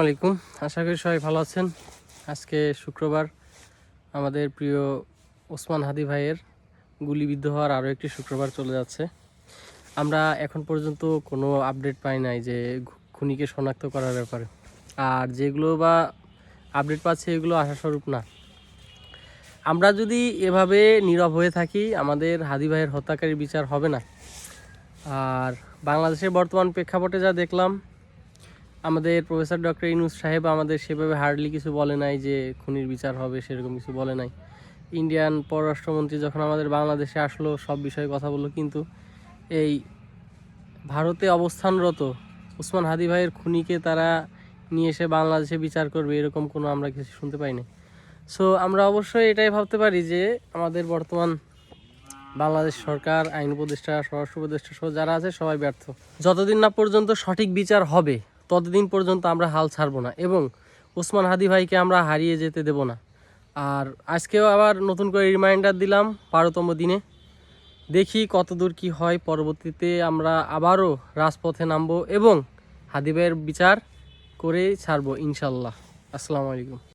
আলাইকুম, আশা করি সবাই ভালো আছেন। আজকে শুক্রবার, আমাদের প্রিয় ওসমান হাদি ভাইয়ের গুলিবিদ্ধ হওয়ার আরও একটি শুক্রবার চলে যাচ্ছে। আমরা এখন পর্যন্ত কোনো আপডেট পাই নাই যে খুনিকে শনাক্ত করার ব্যাপারে, আর যেগুলো বা আপডেট পাচ্ছে এগুলো আশাস্বরূপ না। আমরা যদি এভাবে নীরব হয়ে থাকি, আমাদের হাদি ভাইয়ের হত্যাকারী বিচার হবে না। আর বাংলাদেশের বর্তমান প্রেক্ষাপটে যা দেখলাম, আমাদের প্রফেসর ডক্টর ইউনূস সাহেব আমাদের সেভাবে হার্ডলি কিছু বলে নাই যে খুনির বিচার হবে, সেরকম কিছু বলে নাই। ইন্ডিয়ান পররাষ্ট্রমন্ত্রী যখন আমাদের বাংলাদেশে আসলো, সব বিষয়ে কথা বললো, কিন্তু এই ভারতে অবস্থানরত ওসমান হাদি ভাইয়ের খুনিকে তারা নিয়ে এসে বাংলাদেশে বিচার করবে, এরকম কোনো আমরা কিছু শুনতে পাইনি। সো আমরা অবশ্যই এটাই ভাবতে পারি যে আমাদের বর্তমান বাংলাদেশ সরকার, আইন উপদেষ্টা, স্বরাষ্ট্র উপদেষ্টা সহ যারা আছে সবাই ব্যর্থ। যতদিন না পর্যন্ত সঠিক বিচার হবে, ততদিন পর্যন্ত আমরা হাল ছাড়বো না এবং ওসমান হাদি ভাইকে আমরা হারিয়ে যেতে দেব না। আর আজকেও আবার নতুন করে রিমাইন্ডার দিলাম 12তম দিনে, দেখি কতদূর কি হয়। পরবর্তীতে আমরা আবারও রাজপথে নামবো এবং হাদি ভাইয়ের বিচার করেই ছাড়বো ইনশাল্লাহ। আসসালামু আলাইকুম।